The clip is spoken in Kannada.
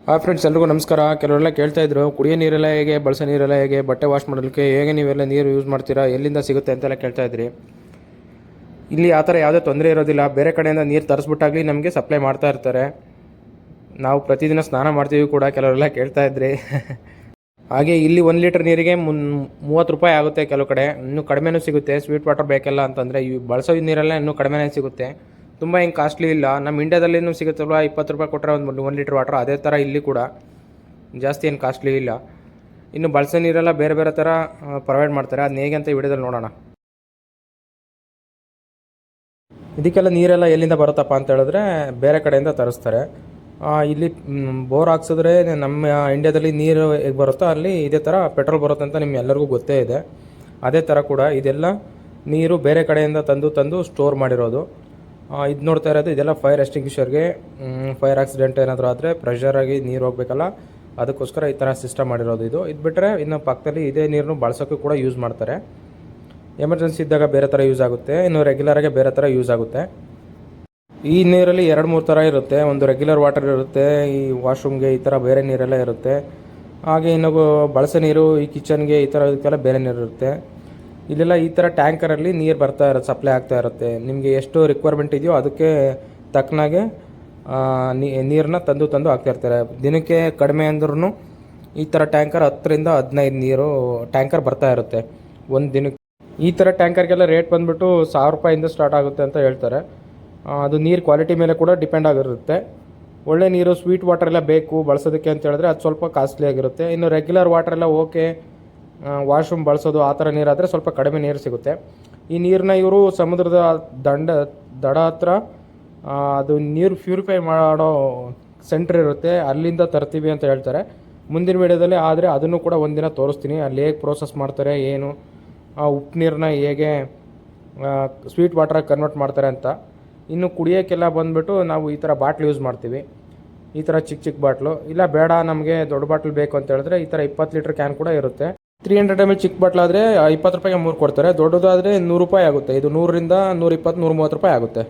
ಫ್ರೆಂಡ್ಸ್ ಎಲ್ರಿಗೂ ನಮಸ್ಕಾರ. ಕೆಲವರೆಲ್ಲ ಕೇಳ್ತಾ ಇದ್ರು ಕುಡಿಯೋ ನೀರೆಲ್ಲ ಹೇಗೆ, ಬಳಸೋ ನೀರೆಲ್ಲ ಹೇಗೆ, ಬಟ್ಟೆ ವಾಶ್ ಮಾಡೋದಕ್ಕೆ ಹೇಗೆ ನೀವೆಲ್ಲ ನೀರು ಯೂಸ್ ಮಾಡ್ತೀರಾ, ಎಲ್ಲಿಂದ ಸಿಗುತ್ತೆ ಅಂತೆಲ್ಲ ಕೇಳ್ತಾ ಇದ್ರಿ. ಇಲ್ಲಿ ಆ ಥರ ಯಾವುದೇ ತೊಂದರೆ ಇರೋದಿಲ್ಲ. ಬೇರೆ ಕಡೆಯಿಂದ ನೀರು ತರಿಸ್ಬಿಟ್ಟಾಗಲಿ ನಮಗೆ ಸಪ್ಲೈ ಮಾಡ್ತಾ ಇರ್ತಾರೆ. ನಾವು ಪ್ರತಿದಿನ ಸ್ನಾನ ಮಾಡ್ತೀವಿ ಕೂಡ, ಕೆಲವರೆಲ್ಲ ಕೇಳ್ತಾ ಇದ್ರಿ. ಹಾಗೆ ಇಲ್ಲಿ 1 ಲೀಟರ್ ನೀರಿಗೆ 30 ರೂಪಾಯಿ ಆಗುತ್ತೆ. ಕೆಲವು ಕಡೆ ಇನ್ನೂ ಕಡಿಮೆನೂ ಸಿಗುತ್ತೆ. ಸ್ವೀಟ್ ವಾಟರ್ ಬೇಕೆಲ್ಲ ಅಂತಂದರೆ ಈ ಬಳಸೋ ನೀರೆಲ್ಲ ಇನ್ನೂ ಕಡಿಮೆನೇ ಸಿಗುತ್ತೆ. ತುಂಬ ಹಿಂಗೆ ಕಾಸ್ಟ್ಲಿ ಇಲ್ಲ. ನಮ್ಮ ಇಂಡಿಯಾದಲ್ಲಿನೂ ಸಿಗುತ್ತಲ್ವ, 20 ರೂಪಾಯಿ ಕೊಟ್ಟರೆ ಒಂದು 1 ಲೀಟ್ರ್ ವಾಟರ್. ಅದೇ ಥರ ಇಲ್ಲಿ ಕೂಡ ಜಾಸ್ತಿ ಏನು ಕಾಸ್ಟ್ಲಿ ಇಲ್ಲ. ಇನ್ನು ಬಳಸೋ ನೀರೆಲ್ಲ ಬೇರೆ ಬೇರೆ ಥರ ಪ್ರೊವೈಡ್ ಮಾಡ್ತಾರೆ. ಅದನ್ನ ಹೇಗೆ ಅಂತ ಈ ವಿಡಿಯೋದಲ್ಲಿ ನೋಡೋಣ. ಇದಕ್ಕೆಲ್ಲ ನೀರೆಲ್ಲ ಎಲ್ಲಿಂದ ಬರುತ್ತಪ್ಪ ಅಂತ ಹೇಳಿದ್ರೆ ಬೇರೆ ಕಡೆಯಿಂದ ತರಿಸ್ತಾರೆ. ಇಲ್ಲಿ ಬೋರ್ ಹಾಕ್ಸಿದ್ರೆ ನಮ್ಮ ಇಂಡಿಯಾದಲ್ಲಿ ನೀರು ಹೇಗೆ ಬರುತ್ತೋ ಅಲ್ಲಿ ಇದೇ ಥರ ಪೆಟ್ರೋಲ್ ಬರುತ್ತೆ ಅಂತ ನಿಮ್ಗೆಲ್ಲರಿಗೂ ಗೊತ್ತೇ ಇದೆ. ಅದೇ ಥರ ಕೂಡ ಇದೆಲ್ಲ ನೀರು ಬೇರೆ ಕಡೆಯಿಂದ ತಂದು ಸ್ಟೋರ್ ಮಾಡಿರೋದು. ಇದು ನೋಡ್ತಾ ಇರೋದು ಇದೆಲ್ಲ ಫೈರ್ ಎಕ್ಸ್ಟಿಂಗ್ವಿಷರ್ಗೆ. ಫೈರ್ ಆಕ್ಸಿಡೆಂಟ್ ಏನಾದರೂ ಆದರೆ ಪ್ರೆಷರಾಗಿ ನೀರು ಹೋಗಬೇಕಲ್ಲ, ಅದಕ್ಕೋಸ್ಕರ ಈ ಥರ ಸಿಸ್ಟಮ್ ಮಾಡಿರೋದು. ಇದು ಬಿಟ್ಟರೆ ಇನ್ನು ಪಕ್ಕದಲ್ಲಿ ಇದೇ ನೀರನ್ನು ಬಳಸೋಕ್ಕೂ ಕೂಡ ಯೂಸ್ ಮಾಡ್ತಾರೆ. ಎಮರ್ಜೆನ್ಸಿ ಇದ್ದಾಗ ಬೇರೆ ಥರ ಯೂಸ್ ಆಗುತ್ತೆ, ಇನ್ನು ರೆಗ್ಯುಲರಾಗಿ ಬೇರೆ ಥರ ಯೂಸ್ ಆಗುತ್ತೆ. ಈ ನೀರಲ್ಲಿ 2-3 ಥರ ಇರುತ್ತೆ. ಒಂದು ರೆಗ್ಯುಲರ್ ವಾಟರ್ ಇರುತ್ತೆ, ಈ ವಾಶ್ರೂಮ್ಗೆ ಈ ಥರ ಬೇರೆ ನೀರೆಲ್ಲ ಇರುತ್ತೆ. ಹಾಗೆ ಇನ್ನು ಬಳಸೋ ನೀರು ಈ ಕಿಚನ್ಗೆ ಈ ಥರ ಇದಕ್ಕೆಲ್ಲ ಬೇರೆ ನೀರು ಇರುತ್ತೆ. ಇಲ್ಲೆಲ್ಲ ಈ ಥರ ಟ್ಯಾಂಕರಲ್ಲಿ ನೀರು ಬರ್ತಾ ಇರುತ್ತೆ, ಸಪ್ಲೈ ಆಗ್ತಾ ಇರುತ್ತೆ. ನಿಮಗೆ ಎಷ್ಟು ರಿಕ್ವೈರ್ಮೆಂಟ್ ಇದೆಯೋ ಅದಕ್ಕೆ ತಕ್ಕನಾಗೆ ನೀರನ್ನ ತಂದು ಹಾಕ್ತಾ ಇರ್ತಾರೆ. ದಿನಕ್ಕೆ ಕಡಿಮೆ ಅಂದ್ರೂ ಈ ಥರ ಟ್ಯಾಂಕರ್ 10ರಿಂದ 15 ನೀರು ಟ್ಯಾಂಕರ್ ಬರ್ತಾ ಇರುತ್ತೆ ಒಂದು ದಿನಕ್ಕೆ. ಈ ಥರ ಟ್ಯಾಂಕರ್ಗೆಲ್ಲ ರೇಟ್ ಬಂದುಬಿಟ್ಟು 1000 ರೂಪಾಯಿಂದ ಸ್ಟಾರ್ಟ್ ಆಗುತ್ತೆ ಅಂತ ಹೇಳ್ತಾರೆ. ಅದು ನೀರು ಕ್ವಾಲಿಟಿ ಮೇಲೆ ಕೂಡ ಡಿಪೆಂಡ್ ಆಗಿರುತ್ತೆ. ಒಳ್ಳೆ ನೀರು ಸ್ವೀಟ್ ವಾಟರ್ ಎಲ್ಲ ಬೇಕು ಬಳಸೋದಕ್ಕೆ ಅಂತ ಹೇಳಿದ್ರೆ ಅದು ಸ್ವಲ್ಪ ಕಾಸ್ಟ್ಲಿ ಆಗಿರುತ್ತೆ. ಇನ್ನು ರೆಗ್ಯುಲರ್ ವಾಟರ್ ಎಲ್ಲ ಓಕೆ, ವಾಶ್ರೂಮ್ ಬಳಸೋದು ಆ ಥರ ನೀರಾದರೆ ಸ್ವಲ್ಪ ಕಡಿಮೆ ನೀರು ಸಿಗುತ್ತೆ. ಈ ನೀರನ್ನ ಇವರು ಸಮುದ್ರದ ದಡ ಹತ್ರ ಅದು ನೀರು ಪ್ಯೂರಿಫೈ ಮಾಡೋ ಸೆಂಟ್ರ್ ಇರುತ್ತೆ, ಅಲ್ಲಿಂದ ತರ್ತೀವಿ ಅಂತ ಹೇಳ್ತಾರೆ. ಮುಂದಿನ ವಿಡಿಯೋದಲ್ಲಿ ಆದರೆ ಅದನ್ನು ಕೂಡ ಒಂದಿನ ತೋರಿಸ್ತೀನಿ, ಅಲ್ಲಿ ಹೇಗೆ ಪ್ರೋಸೆಸ್ ಮಾಡ್ತಾರೆ, ಏನು ಉಪ್ಪು ನೀರನ್ನ ಹೇಗೆ ಸ್ವೀಟ್ ವಾಟ್ರಾಗಿ ಕನ್ವರ್ಟ್ ಮಾಡ್ತಾರೆ ಅಂತ. ಇನ್ನು ಕುಡಿಯೋಕ್ಕೆಲ್ಲ ಬಂದುಬಿಟ್ಟು ನಾವು ಈ ಥರ ಬಾಟ್ಲು ಯೂಸ್ ಮಾಡ್ತೀವಿ. ಈ ಥರ ಚಿಕ್ಕ ಬಾಟ್ಲು. ಇಲ್ಲ ಬೇಡ ನಮಗೆ ದೊಡ್ಡ ಬಾಟ್ಲು ಬೇಕು ಅಂತ ಹೇಳಿದ್ರೆ ಈ ಥರ 20 ಲೀಟ್ರ್ ಕ್ಯಾನ್ ಕೂಡ ಇರುತ್ತೆ. 300 ml ಚಿಕ್ಕ ಬಾಟ್ಲಾದರೆ 20 ರೂಪಾಯಿಗೆ 3 ಕೊಡ್ತಾರೆ. ದೊಡ್ಡದಾದರೆ 100 ರೂಪಾಯಿ ಆಗುತ್ತೆ. ಇದು 100ರಿಂದ 120, 130 ರೂಪಾಯಿ ಆಗುತ್ತೆ.